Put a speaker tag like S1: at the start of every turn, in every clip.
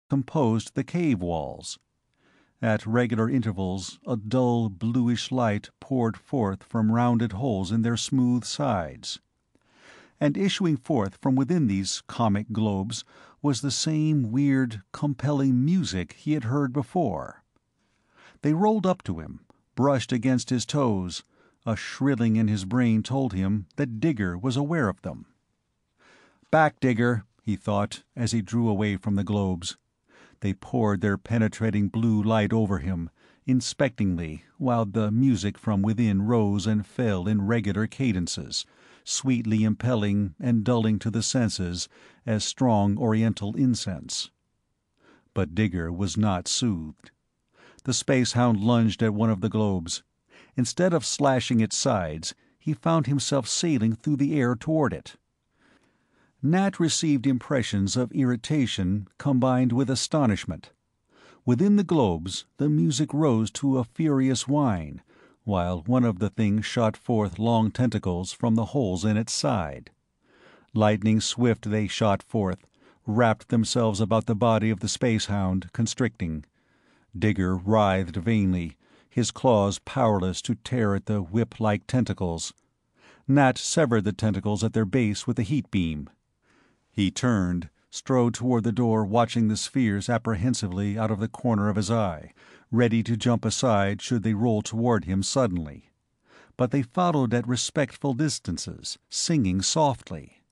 S1: composed the cave walls. At regular intervals a dull bluish light poured forth from rounded holes in their smooth sides. And issuing forth from within these comic globes was the same weird, compelling music he had heard before. They rolled up to him, brushed against his toes. A shrilling in his brain told him that Digger was aware of them. "Back, Digger," he thought, as he drew away from the globes. They poured their penetrating blue light over him, inspectingly, while the music from within rose and fell in regular cadences, sweetly impelling and dulling to the senses as strong oriental incense. But Digger was not soothed. The space hound lunged at one of the globes. Instead of slashing its sides, he found himself sailing through the air toward it. Nat received impressions of irritation combined with astonishment. Within the globes, the music rose to a furious whine, while one of the things shot forth long tentacles from the holes in its side. Lightning swift they shot forth, wrapped themselves about the body of the space hound, constricting. Digger writhed vainly, his claws powerless to tear at the whip-like tentacles. Nat severed the tentacles at their base with a heat beam. He turned, strode toward the door, watching the spheres apprehensively out of the corner of his eye, ready to jump aside should they roll toward him suddenly. But they followed at respectful distances, singing softly.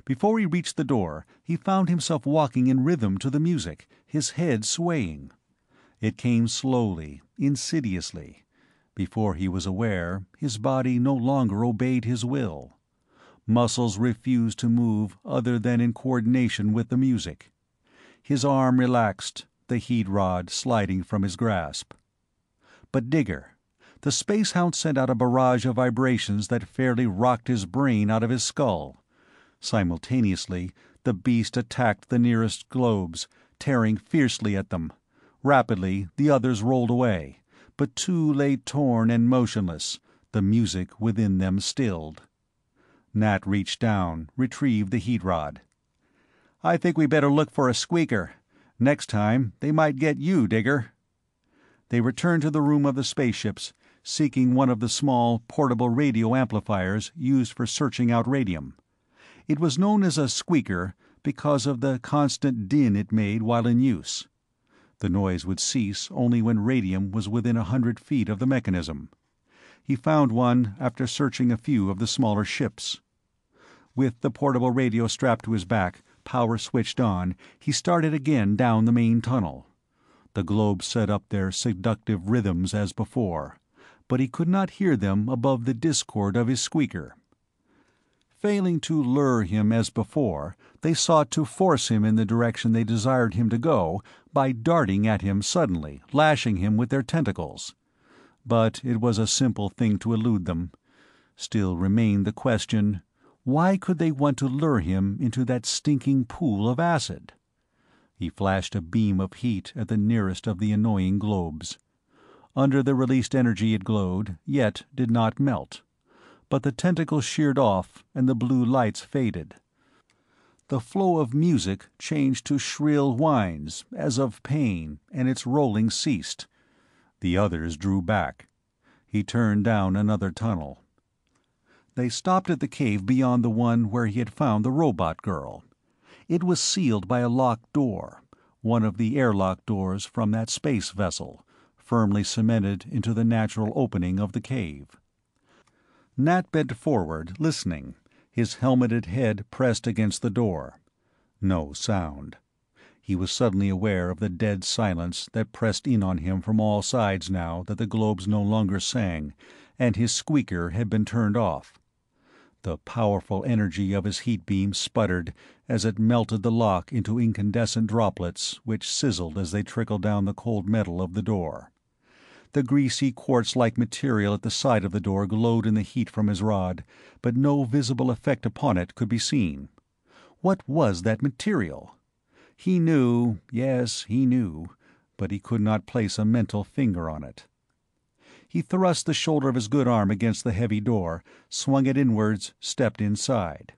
S1: Before he reached the door, he found himself walking in rhythm to the music, his head swaying. It came slowly, insidiously. Before he was aware, his body no longer obeyed his will. Muscles refused to move other than in coordination with the music. His arm relaxed, the heat rod sliding from his grasp. But Digger. The space hound sent out a barrage of vibrations that fairly rocked his brain out of his skull. Simultaneously, the beast attacked the nearest globes, tearing fiercely at them. Rapidly, the others rolled away, but two lay torn and motionless, the music within them stilled. Nat reached down, retrieved the heat rod. "I think we better look for a squeaker. Next time, they might get you, Digger." They returned to the room of the spaceships, seeking one of the small, portable radio amplifiers used for searching out radium. It was known as a squeaker because of the constant din it made while in use. The noise would cease only when radium was within 100 feet of the mechanism. He found one after searching a few of the smaller ships. With the portable radio strapped to his back, power switched on, he started again down the main tunnel. The globes set up their seductive rhythms as before, but he could not hear them above the discord of his squeaker. Failing to lure him as before, they sought to force him in the direction they desired him to go by darting at him suddenly, lashing him with their tentacles. But it was a simple thing to elude them. Still remained the question, why could they want to lure him into that stinking pool of acid? He flashed a beam of heat at the nearest of the annoying globes. Under the released energy it glowed, yet did not melt. But the tentacles sheared off, and the blue lights faded. The flow of music changed to shrill whines, as of pain, and its rolling ceased. The others drew back. He turned down another tunnel. They stopped at the cave beyond the one where he had found the robot girl. It was sealed by a locked door, one of the airlock doors from that space vessel, firmly cemented into the natural opening of the cave. Nat bent forward, listening, his helmeted head pressed against the door. No sound. He was suddenly aware of the dead silence that pressed in on him from all sides now that the globes no longer sang, and his squeaker had been turned off. The powerful energy of his heat beam sputtered as it melted the lock into incandescent droplets which sizzled as they trickled down the cold metal of the door. The greasy quartz-like material at the side of the door glowed in the heat from his rod, but no visible effect upon it could be seen. What was that material? He knew, yes, he knew, but he could not place a mental finger on it. He thrust the shoulder of his good arm against the heavy door, swung it inwards, stepped inside.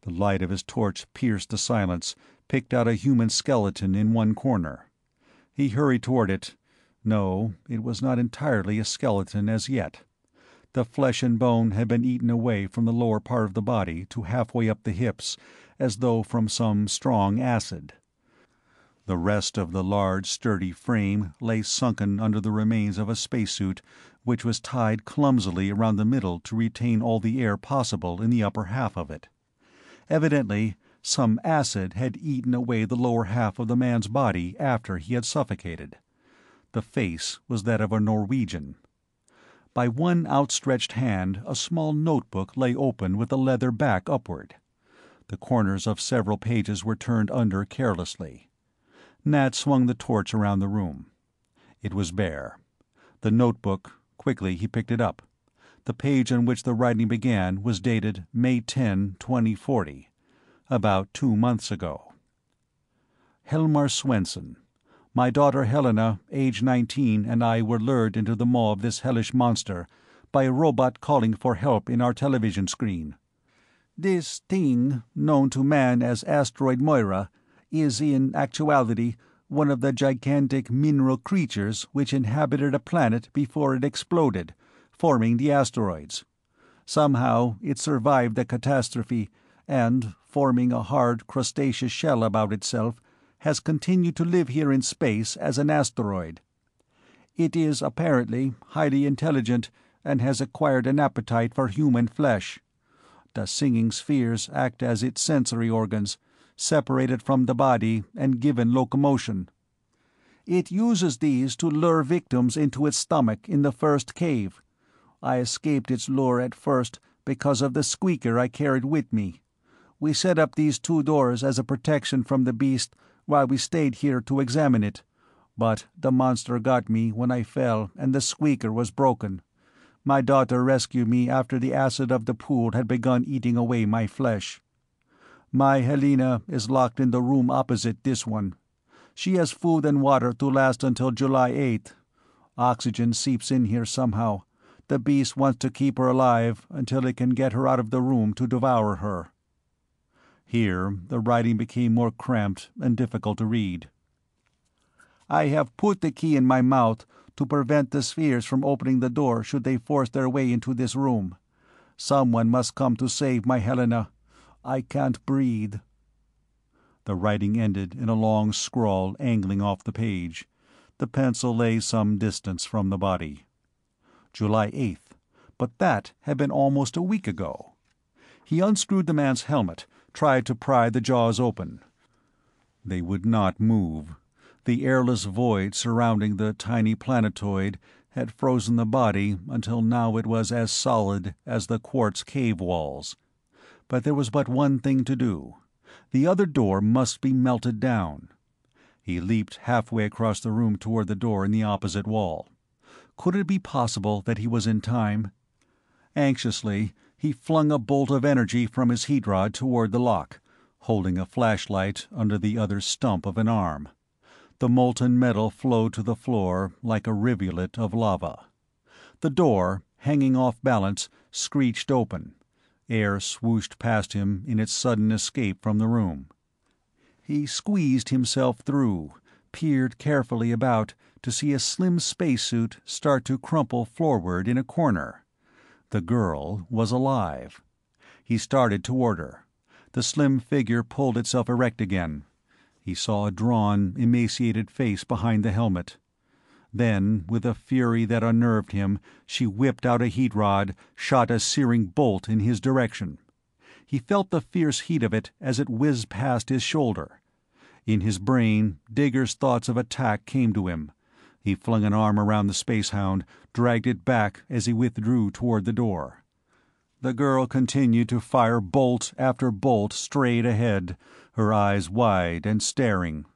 S1: The light of his torch pierced the silence, picked out a human skeleton in one corner. He hurried toward it. No, it was not entirely a skeleton as yet. The flesh and bone had been eaten away from the lower part of the body to halfway up the hips, as though from some strong acid. The rest of the large, sturdy frame lay sunken under the remains of a spacesuit which was tied clumsily around the middle to retain all the air possible in the upper half of it. Evidently, some acid had eaten away the lower half of the man's body after he had suffocated. The face was that of a Norwegian. By one outstretched hand a small notebook lay open with the leather back upward. The corners of several pages were turned under carelessly. Nat swung the torch around the room. It was bare. The notebook, quickly he picked it up. The page on which the writing began was dated May 10, 2040, about 2 months ago. Helmar Swenson. My daughter Helena, age 19, and I were lured into the maw of this hellish monster by a robot calling for help in our television screen. This thing, known to man as Asteroid Moira, is in actuality one of the gigantic mineral creatures which inhabited a planet before it exploded, forming the asteroids. Somehow it survived the catastrophe and, forming a hard crustaceous shell about itself, has continued to live here in space as an asteroid. It is apparently highly intelligent and has acquired an appetite for human flesh. The singing spheres act as its sensory organs, separated from the body and given locomotion. It uses these to lure victims into its stomach in the first cave. I escaped its lure at first because of the squeaker I carried with me. We set up these 2 doors as a protection from the beast while we stayed here to examine it, but the monster got me when I fell and the squeaker was broken. My daughter rescued me after the acid of the pool had begun eating away my flesh. My Helena is locked in the room opposite this one. She has food and water to last until July 8th. Oxygen seeps in here somehow. The beast wants to keep her alive until it can get her out of the room to devour her. Here the writing became more cramped and difficult to read. I have put the key in my mouth to prevent the spheres from opening the door should they force their way into this room. Someone must come to save my Helena. I can't breathe. The writing ended in a long scrawl angling off the page. The pencil lay some distance from the body. July 8th. But that had been almost a week ago. He unscrewed the man's helmet, tried to pry the jaws open. They would not move. The airless void surrounding the tiny planetoid had frozen the body until now it was as solid as the quartz cave walls. But there was but one thing to do. The other door must be melted down. He leaped halfway across the room toward the door in the opposite wall. Could it be possible that he was in time? Anxiously, he flung a bolt of energy from his heat rod toward the lock, holding a flashlight under the other stump of an arm. The molten metal flowed to the floor like a rivulet of lava. The door, hanging off balance, screeched open. Air swooshed past him in its sudden escape from the room. He squeezed himself through, peered carefully about to see a slim spacesuit start to crumple forward in a corner. The girl was alive. He started toward her. The slim figure pulled itself erect again. He saw a drawn, emaciated face behind the helmet. Then, with a fury that unnerved him, she whipped out a heat rod, shot a searing bolt in his direction. He felt the fierce heat of it as it whizzed past his shoulder. In his brain, Digger's thoughts of attack came to him. He flung an arm around the spacehound, dragged it back as he withdrew toward the door. The girl continued to fire bolt after bolt straight ahead, her eyes wide and staring.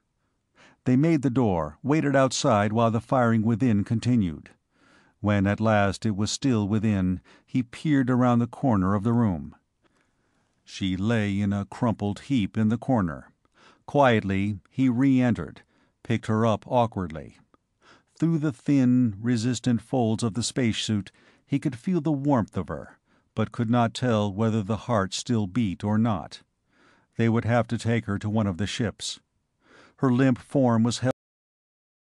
S1: They made the door, waited outside while the firing within continued. When at last it was still within, he peered around the corner of the room. She lay in a crumpled heap in the corner. Quietly, he re-entered, picked her up awkwardly. Through the thin, resistant folds of the spacesuit, he could feel the warmth of her, but could not tell whether the heart still beat or not. They would have to take her to one of the ships. Her limp form was held